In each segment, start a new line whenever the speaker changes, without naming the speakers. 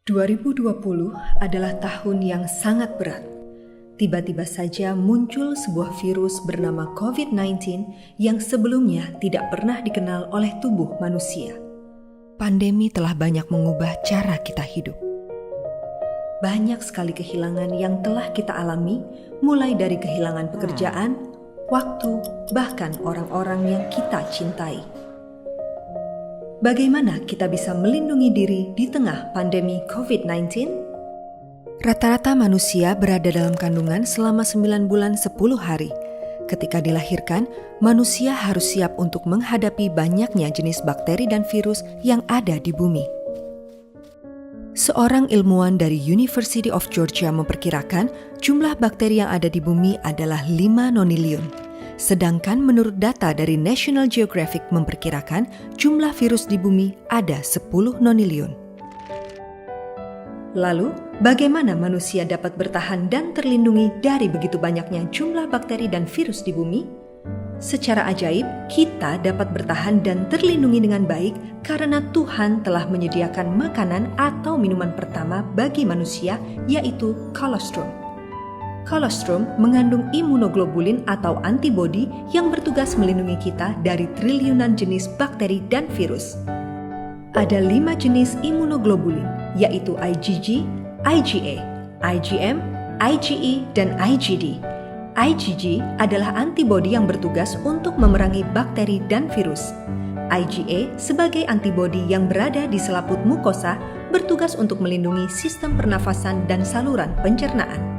2020 adalah tahun yang sangat berat. Tiba-tiba saja muncul sebuah virus bernama COVID-19 yang sebelumnya tidak pernah dikenal oleh tubuh manusia. Pandemi telah banyak mengubah cara kita hidup. Banyak sekali kehilangan yang telah kita alami, mulai dari kehilangan pekerjaan, waktu, bahkan orang-orang yang kita cintai. Bagaimana kita bisa melindungi diri di tengah pandemi COVID-19? Rata-rata manusia berada dalam kandungan selama 9 bulan 10 hari. Ketika dilahirkan, manusia harus siap untuk menghadapi banyaknya jenis bakteri dan virus yang ada di bumi. Seorang ilmuwan dari University of Georgia memperkirakan jumlah bakteri yang ada di bumi adalah 5 nonilion. Sedangkan menurut data dari National Geographic memperkirakan jumlah virus di bumi ada 10 nonilion. Lalu, bagaimana manusia dapat bertahan dan terlindungi dari begitu banyaknya jumlah bakteri dan virus di bumi? Secara ajaib, kita dapat bertahan dan terlindungi dengan baik karena Tuhan telah menyediakan makanan atau minuman pertama bagi manusia, yaitu kolostrum. Kolostrum mengandung imunoglobulin atau antibodi yang bertugas melindungi kita dari triliunan jenis bakteri dan virus. Ada 5 jenis imunoglobulin, yaitu IgG, IgA, IgM, IgE, dan IgD. IgG adalah antibodi yang bertugas untuk memerangi bakteri dan virus. IgA sebagai antibodi yang berada di selaput mukosa bertugas untuk melindungi sistem pernafasan dan saluran pencernaan.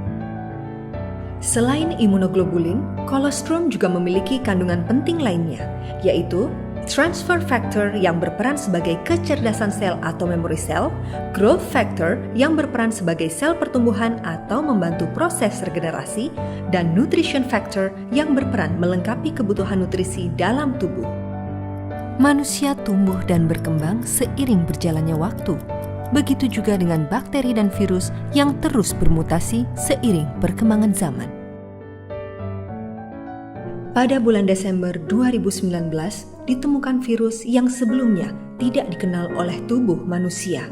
Selain imunoglobulin, kolostrum juga memiliki kandungan penting lainnya, yaitu transfer factor yang berperan sebagai kecerdasan sel atau memory sel, growth factor yang berperan sebagai sel pertumbuhan atau membantu proses regenerasi, dan nutrition factor yang berperan melengkapi kebutuhan nutrisi dalam tubuh. Manusia tumbuh dan berkembang seiring berjalannya waktu. Begitu juga dengan bakteri dan virus yang terus bermutasi seiring perkembangan zaman. Pada bulan Desember 2019, ditemukan virus yang sebelumnya tidak dikenal oleh tubuh manusia.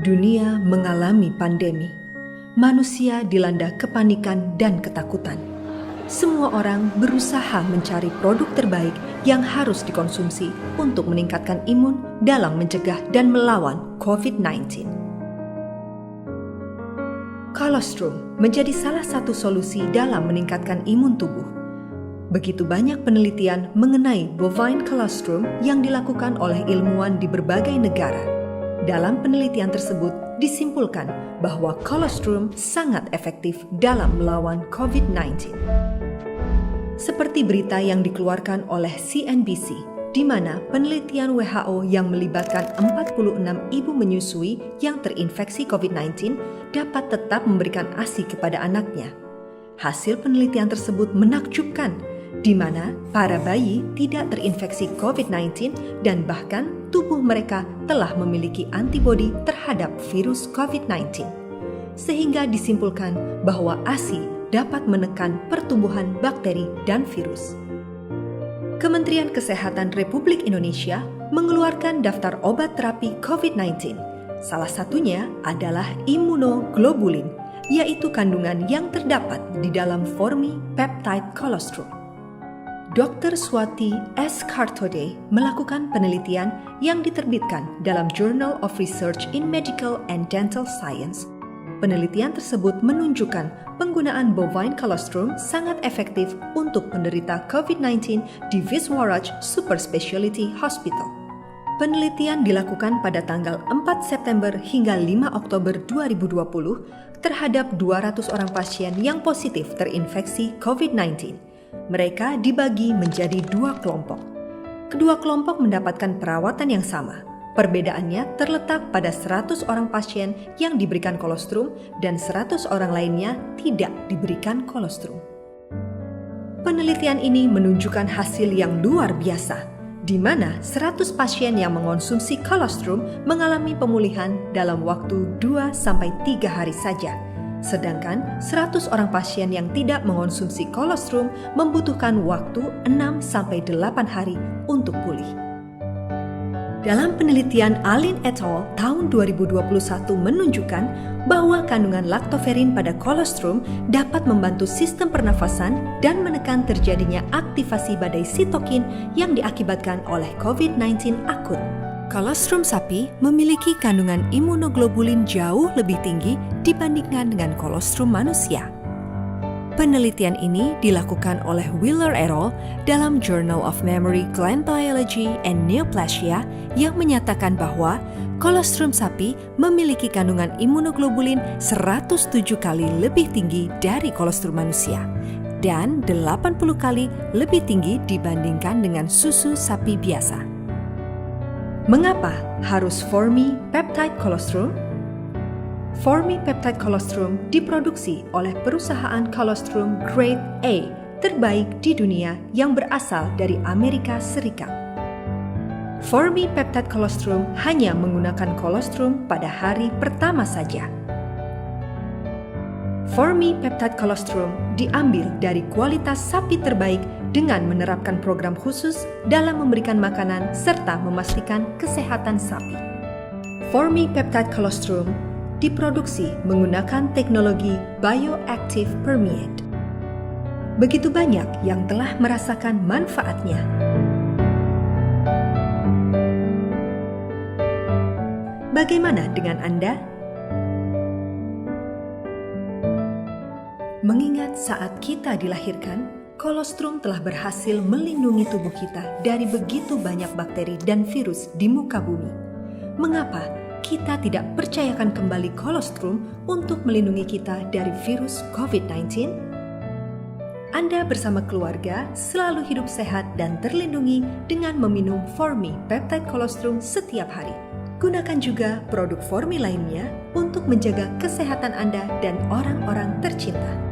Dunia mengalami pandemi. Manusia dilanda kepanikan dan ketakutan. Semua orang berusaha mencari produk terbaik yang harus dikonsumsi untuk meningkatkan imun dalam mencegah dan melawan COVID-19. Kolostrum menjadi salah satu solusi dalam meningkatkan imun tubuh. Begitu banyak penelitian mengenai bovine colostrum yang dilakukan oleh ilmuwan di berbagai negara. Dalam penelitian tersebut disimpulkan bahwa kolostrum sangat efektif dalam melawan COVID-19. Seperti berita yang dikeluarkan oleh CNBC, di mana penelitian WHO yang melibatkan 46 ibu menyusui yang terinfeksi COVID-19 dapat tetap memberikan ASI kepada anaknya. Hasil penelitian tersebut menakjubkan, di mana para bayi tidak terinfeksi COVID-19 dan bahkan tubuh mereka telah memiliki antibodi terhadap virus COVID-19. Sehingga disimpulkan bahwa ASI dapat menekan pertumbuhan bakteri dan virus. Kementerian Kesehatan Republik Indonesia mengeluarkan daftar obat terapi COVID-19. Salah satunya adalah imunoglobulin, yaitu kandungan yang terdapat di dalam formi peptide kolostrum. Dr. Swati S. Kartode melakukan penelitian yang diterbitkan dalam Journal of Research in Medical and Dental Science. Penelitian tersebut menunjukkan penggunaan bovine colostrum sangat efektif untuk penderita COVID-19 di Viswaraj Super Speciality Hospital. Penelitian dilakukan pada tanggal 4 September hingga 5 Oktober 2020 terhadap 200 orang pasien yang positif terinfeksi COVID-19. Mereka dibagi menjadi 2 kelompok. Kedua kelompok mendapatkan perawatan yang sama. Perbedaannya terletak pada 100 orang pasien yang diberikan kolostrum dan 100 orang lainnya tidak diberikan kolostrum. Penelitian ini menunjukkan hasil yang luar biasa, di mana 100 pasien yang mengonsumsi kolostrum mengalami pemulihan dalam waktu 2-3 hari saja. Sedangkan 100 orang pasien yang tidak mengonsumsi kolostrum membutuhkan waktu 6-8 hari untuk pulih. Dalam penelitian Alin et al. Tahun 2021 menunjukkan bahwa kandungan laktoferin pada kolostrum dapat membantu sistem pernafasan dan menekan terjadinya aktivasi badai sitokin yang diakibatkan oleh COVID-19 akut. Kolostrum sapi memiliki kandungan imunoglobulin jauh lebih tinggi dibandingkan dengan kolostrum manusia. Penelitian ini dilakukan oleh Wheeler et al. Dalam Journal of Mammary Gland Biology and Neoplasia yang menyatakan bahwa kolostrum sapi memiliki kandungan imunoglobulin 107 kali lebih tinggi dari kolostrum manusia dan 80 kali lebih tinggi dibandingkan dengan susu sapi biasa. Mengapa harus Formi peptide colostrum? Formi peptide colostrum diproduksi oleh perusahaan kolostrum Grade A terbaik di dunia yang berasal dari Amerika Serikat. Formi peptide colostrum hanya menggunakan kolostrum pada hari pertama saja. Formi peptide colostrum diambil dari kualitas sapi terbaik dengan menerapkan program khusus dalam memberikan makanan serta memastikan kesehatan sapi. Formi peptide colostrum diproduksi menggunakan teknologi bioactive permeate. Begitu banyak yang telah merasakan manfaatnya. Bagaimana dengan Anda? Mengingat saat kita dilahirkan, kolostrum telah berhasil melindungi tubuh kita dari begitu banyak bakteri dan virus di muka bumi. Mengapa kita tidak percayakan kembali kolostrum untuk melindungi kita dari virus COVID-19? Anda bersama keluarga selalu hidup sehat dan terlindungi dengan meminum Formi peptide colostrum setiap hari. Gunakan juga produk Formi lainnya untuk menjaga kesehatan Anda dan orang-orang tercinta.